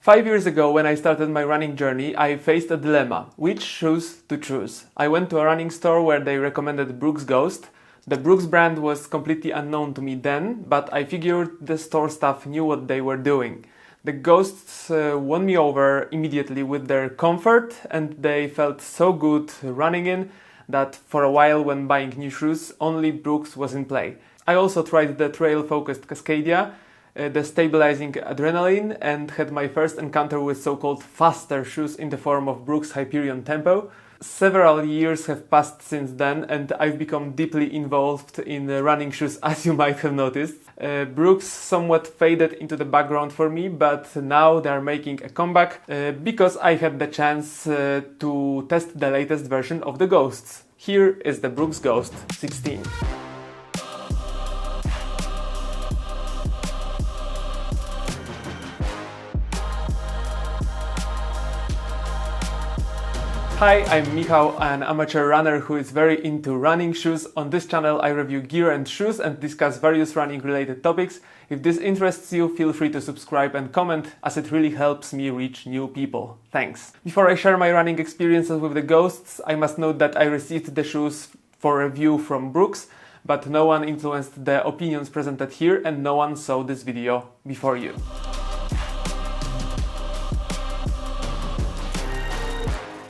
5 years ago, when I started my running journey, I faced a dilemma: which shoes to choose. I went to a running store where they recommended Brooks Ghost. The Brooks brand was completely unknown to me then, but I figured the store staff knew what they were doing. The Ghosts won me over immediately with their comfort, and they felt so good running in that for a while, when buying new shoes, only Brooks was in play. I also tried the trail-focused Cascadia, the stabilizing adrenaline, and had my first encounter with so-called faster shoes in the form of Brooks Hyperion Tempo. Several years have passed since then, and I've become deeply involved in running shoes, as you might have noticed. Brooks somewhat faded into the background for me, but now they are making a comeback because I had the chance to test the latest version of the Ghosts. Here is the Brooks Ghost 16. Hi, I'm Michał, an amateur runner who is very into running shoes. On this channel I review gear and shoes and discuss various running related topics. If this interests you, feel free to subscribe and comment, as it really helps me reach new people. Thanks. Before I share my running experiences with the Ghosts, I must note that I received the shoes for review from Brooks, but no one influenced the opinions presented here and no one saw this video before you.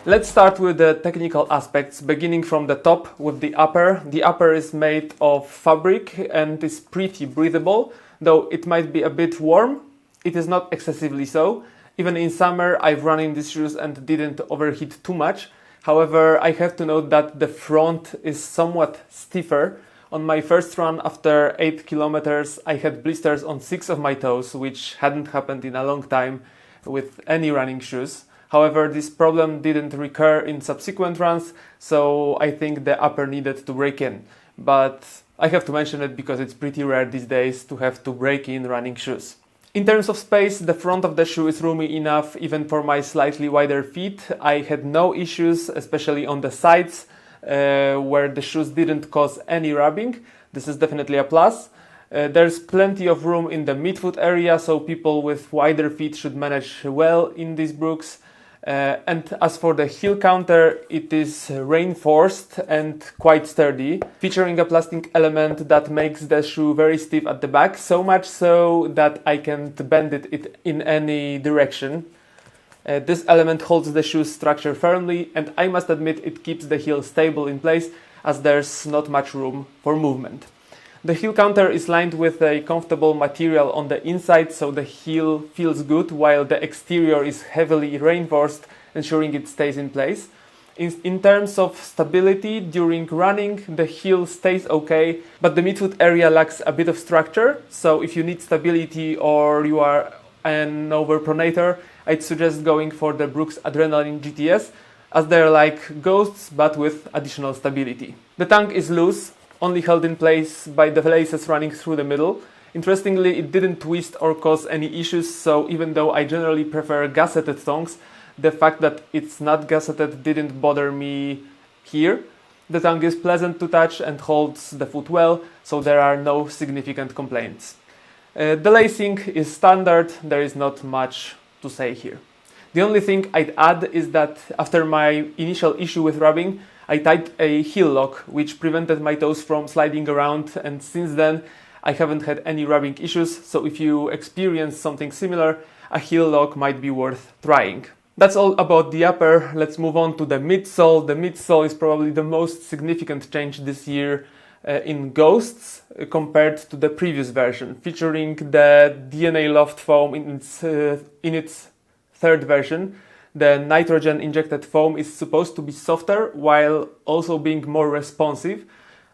Let's start with the technical aspects, beginning from the top with the upper. The upper is made of fabric and is pretty breathable, though it might be a bit warm. It is not excessively so. Even in summer I've run in these shoes and didn't overheat too much. However, I have to note that the front is somewhat stiffer. On my first run after 8 kilometers I had blisters on 6 of my toes, which hadn't happened in a long time with any running shoes. However, this problem didn't recur in subsequent runs, so I think the upper needed to break in. But I have to mention it because it's pretty rare these days to have to break in running shoes. In terms of space, the front of the shoe is roomy enough even for my slightly wider feet. I had no issues, especially on the sides, where the shoes didn't cause any rubbing. This is definitely a plus. There's plenty of room in the midfoot area, so people with wider feet should manage well in these Brooks. And as for the heel counter, it is reinforced and quite sturdy, featuring a plastic element that makes the shoe very stiff at the back, so much so that I can't bend it in any direction. This element holds the shoe's structure firmly, and I must admit it keeps the heel stable in place, as there's not much room for movement. The heel counter is lined with a comfortable material on the inside, so the heel feels good, while the exterior is heavily reinforced, ensuring it stays in place. In terms of stability, during running, the heel stays okay, but the midfoot area lacks a bit of structure, so if you need stability or you are an overpronator, I'd suggest going for the Brooks Adrenaline GTS, as they're like Ghosts but with additional stability. The tongue is loose, only held in place by the laces running through the middle. Interestingly, it didn't twist or cause any issues, so even though I generally prefer gusseted tongues, the fact that it's not gusseted didn't bother me here. The tongue is pleasant to touch and holds the foot well, so there are no significant complaints. The lacing is standard, there is not much to say here. The only thing I'd add is that after my initial issue with rubbing, I tied a heel lock, which prevented my toes from sliding around, and since then I haven't had any rubbing issues, so if you experience something similar, a heel lock might be worth trying. That's all about the upper. Let's move on to the midsole. The midsole is probably the most significant change this year in Ghosts compared to the previous version, featuring the DNA Loft foam in its third version. The nitrogen-injected foam is supposed to be softer while also being more responsive.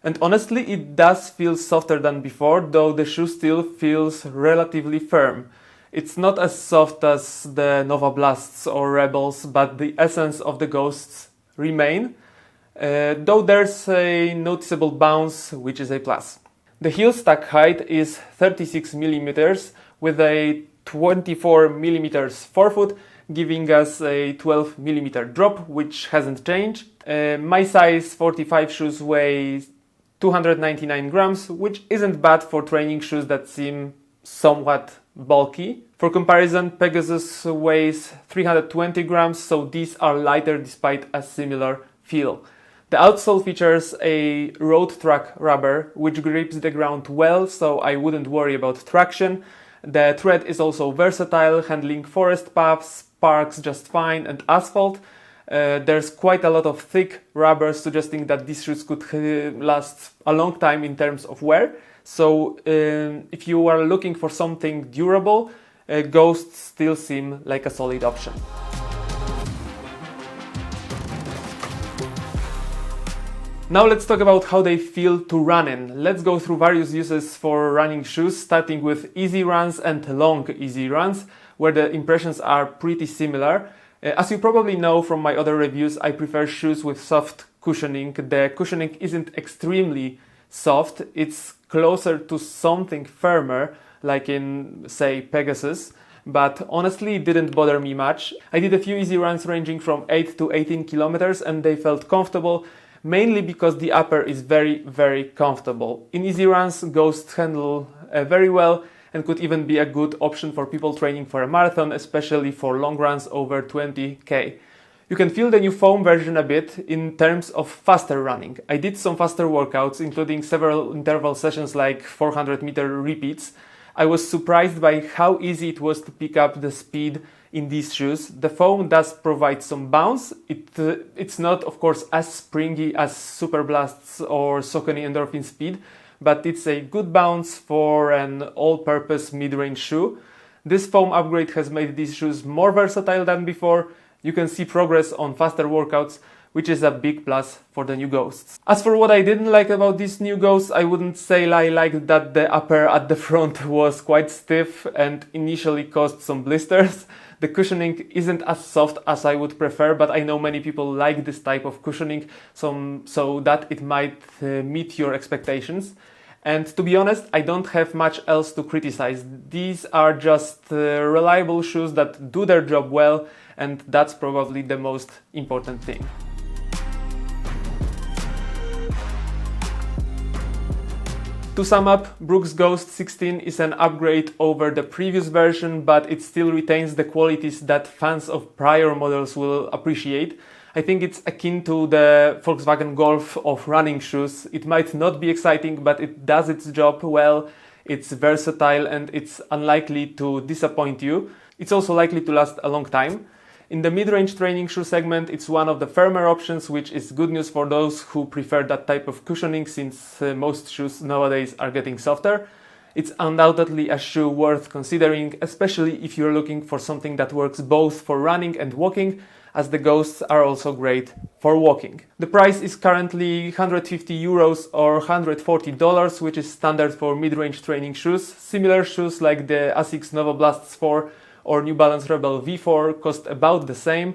And honestly, it does feel softer than before, though the shoe still feels relatively firm. It's not as soft as the Nova Blasts or Rebels, but the essence of the Ghosts remain, though there's a noticeable bounce, which is a plus. The heel stack height is 36 mm with a 24 mm forefoot, giving us a 12 mm drop, which hasn't changed. My size 45 shoes weigh 299 grams, which isn't bad for training shoes that seem somewhat bulky. For comparison, Pegasus weighs 320 grams, so these are lighter despite a similar feel. The outsole features a road track rubber, which grips the ground well, so I wouldn't worry about traction. The tread is also versatile, handling forest paths, parks just fine, and asphalt. There's quite a lot of thick rubber, suggesting that these shoes could last a long time in terms of wear. So if you are looking for something durable, Ghosts still seem like a solid option. Now let's talk about how they feel to run in. Let's go through various uses for running shoes, starting with easy runs and long easy runs, where the impressions are pretty similar. As you probably know from my other reviews, I prefer shoes with soft cushioning. The cushioning isn't extremely soft, it's closer to something firmer, like in, say, Pegasus, but honestly it didn't bother me much. I did a few easy runs ranging from 8 to 18 kilometers and they felt comfortable, mainly because the upper is very comfortable. In easy runs, Ghosts handle very well and could even be a good option for people training for a marathon, especially for long runs over 20k. You can feel the new foam version a bit in terms of faster running. I did some faster workouts, including several interval sessions like 400-meter repeats. I was surprised by how easy it was to pick up the speed in these shoes. The foam does provide some bounce. It's not, of course, as springy as Super Blasts or Saucony Endorphin Speed, but it's a good bounce for an all-purpose mid-range shoe. This foam upgrade has made these shoes more versatile than before. You can see progress on faster workouts, which is a big plus for the new Ghosts. As for what I didn't like about these new Ghosts, I wouldn't say I liked that the upper at the front was quite stiff and initially caused some blisters. The cushioning isn't as soft as I would prefer, but I know many people like this type of cushioning, so that it might meet your expectations. And to be honest, I don't have much else to criticize. These are just reliable shoes that do their job well, and that's probably the most important thing. To sum up, Brooks Ghost 16 is an upgrade over the previous version, but it still retains the qualities that fans of prior models will appreciate. I think it's akin to the Volkswagen Golf of running shoes. It might not be exciting, but it does its job well, it's versatile, and it's unlikely to disappoint you. It's also likely to last a long time. In the mid-range training shoe segment, it's one of the firmer options, which is good news for those who prefer that type of cushioning, since most shoes nowadays are getting softer. It's undoubtedly a shoe worth considering, especially if you're looking for something that works both for running and walking, as the Ghosts are also great for walking. The price is currently €150 or $140, which is standard for mid-range training shoes. Similar shoes like the Asics Nova Blasts 4 or New Balance Rebel V4 cost about the same.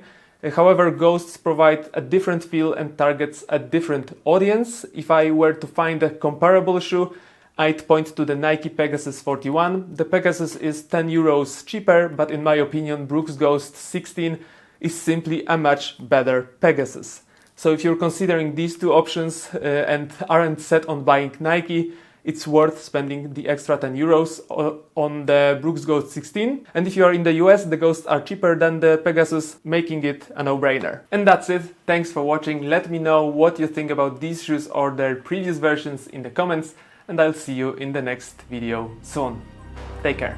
However, Ghosts provide a different feel and targets a different audience. If I were to find a comparable shoe, I'd point to the Nike Pegasus 41. The Pegasus is €10 cheaper, but in my opinion, Brooks Ghost 16 is simply a much better Pegasus. So if you're considering these two options and aren't set on buying Nike, it's worth spending the extra €10 on the Brooks Ghost 16. And if you are in the US, the Ghosts are cheaper than the Pegasus, making it a no-brainer. And that's it. Thanks for watching. Let me know what you think about these shoes or their previous versions in the comments, and I'll see you in the next video soon. Take care.